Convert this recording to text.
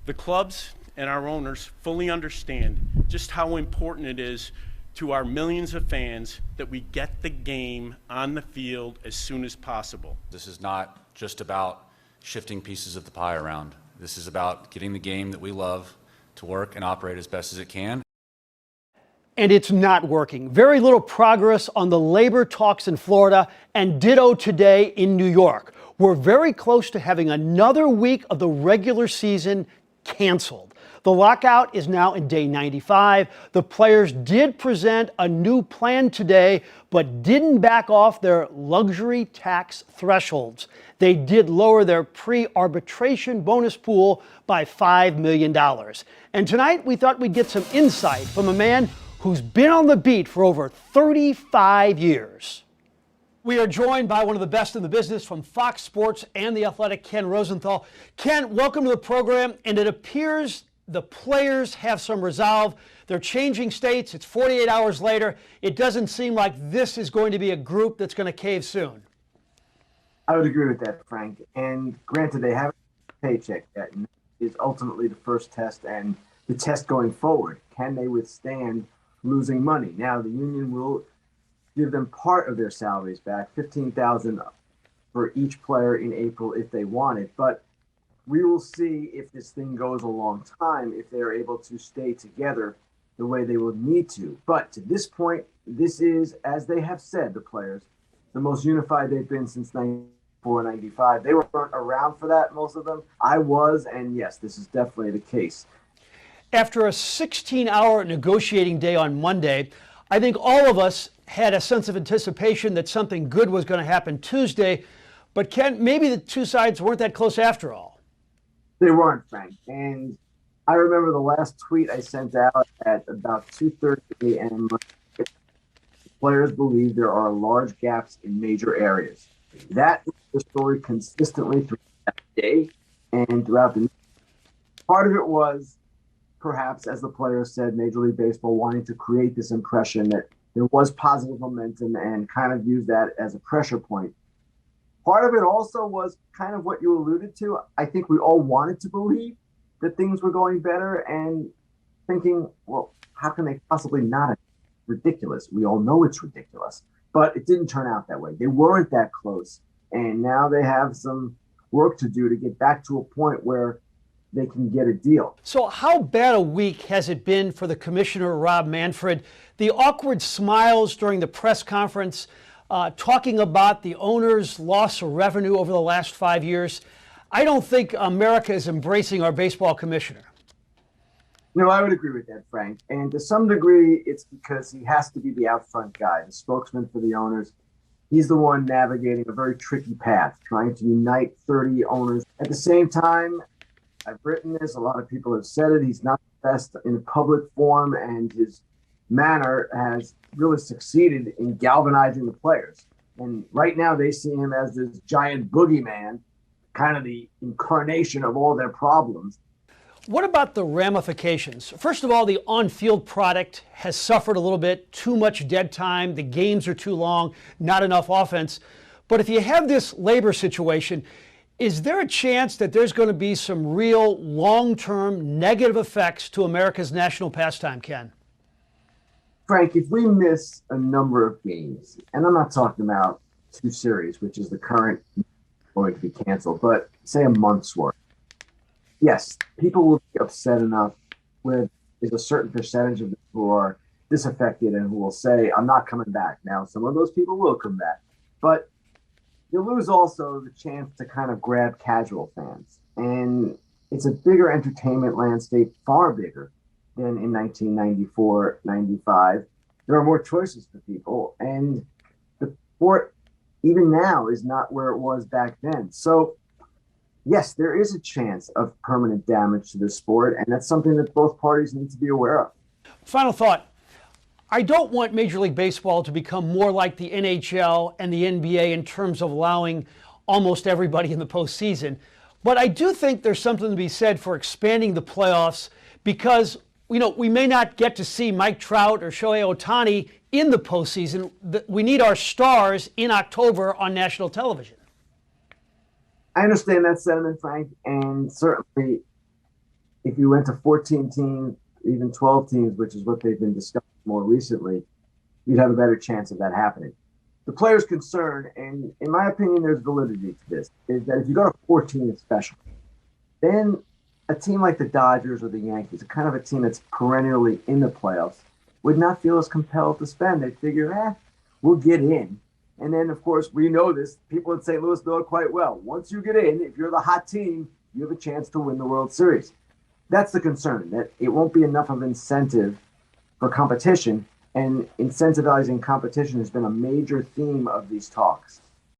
The clubs and our owners fully understand just how important it is to our millions of fans that we get the game on the field as soon as possible. This is not just about shifting pieces of the pie around. This is about getting the game that we love to work and operate as best as it can. And it's not working. Very little progress on the labor talks in Florida, and ditto today in New York. We're very close to having another week of the regular season canceled. The lockout is now in day 95. The players did present a new plan today, but didn't back off their luxury tax thresholds. They did lower their pre-arbitration bonus pool by $5 million. And tonight we thought we'd get some insight from a man who's been on the beat for over 35 years. We are joined by one of the best in the business from Fox Sports and The Athletic, Ken Rosenthal. Ken, welcome to the program. And it appears the players have some resolve. They're changing states. It's 48 hours later. It doesn't seem like this is going to be a group that's going to cave soon. I would agree with that, Frank. And granted, they haven't paycheck yet. And is ultimately the first test and the test going forward. Can they withstand losing money? Now, the union will give them part of their salaries back, $15,000 for each player in April if they want it. But we will see if this thing goes a long time, if they're able to stay together the way they will need to. But to this point, this is, as they have said, the players, the most unified they've been since 94, 95. They weren't around for that, most of them. I was, and yes, this is definitely the case. After a 16-hour negotiating day on Monday, I think all of us had a sense of anticipation that something good was going to happen Tuesday. But Ken, maybe the two sides weren't that close after all. They weren't, Frank. And I remember the last tweet I sent out at about 2:30 a.m. Players believe there are large gaps in major areas. That is the story consistently throughout that day and throughout the. Part of it was, perhaps, as the players said, Major League Baseball wanting to create this impression that there was positive momentum and kind of use that as a pressure point. Part of it also was kind of what you alluded to. I think we all wanted to believe that things were going better and thinking, well, how can they possibly not? It's ridiculous. We all know it's ridiculous. But it didn't turn out that way. They weren't that close. And now they have some work to do to get back to a point where they can get a deal. So how bad a week has it been for the commissioner, Rob Manfred? The awkward smiles during the press conference, talking about the owner's loss of revenue over the last 5 years. I don't think America is embracing our baseball commissioner. No, I would agree with that, Frank. And to some degree, it's because he has to be the out front guy, the spokesman for the owners. He's the one navigating a very tricky path, trying to unite 30 owners. At the same time, I've written this, a lot of people have said it, he's not the best in a public form, and his manner has really succeeded in galvanizing the players. And right now they see him as this giant boogeyman, kind of the incarnation of all their problems. What about the ramifications? First of all, the on-field product has suffered a little bit, too much dead time, the games are too long, not enough offense. But if you have this labor situation, is there a chance that there's going to be some real long-term negative effects to America's national pastime, Ken? Frank, if we miss a number of games, and I'm not talking about 2 series, which is the current going to be canceled, but say a month's worth, yes, people will be upset enough where there's a certain percentage of them who are disaffected and who will say, I'm not coming back. Now, some of those people will come back, but you lose also the chance to kind of grab casual fans. And it's a bigger entertainment landscape, far bigger than in 1994, 95. There are more choices for people. And the sport, even now, is not where it was back then. So, yes, there is a chance of permanent damage to the sport. And that's something that both parties need to be aware of. Final thought. I don't want Major League Baseball to become more like the NHL and the NBA in terms of allowing almost everybody in the postseason. But I do think there's something to be said for expanding the playoffs because, we may not get to see Mike Trout or Shohei Ohtani in the postseason. We need our stars in October on national television. I understand that sentiment, Frank, and certainly if you went to 14 teams, even 12 teams, which is what they've been discussing more recently, you'd have a better chance of that happening. The players' concern, and in my opinion, there's validity to this, is that if you go to 14 especially, then a team like the Dodgers or the Yankees, a kind of a team that's perennially in the playoffs, would not feel as compelled to spend. They'd figure, we'll get in. And then, of course, we know this. People in St. Louis know it quite well. Once you get in, if you're the hot team, you have a chance to win the World Series. That's the concern, that it won't be enough of incentive for competition. And incentivizing competition has been a major theme of these talks.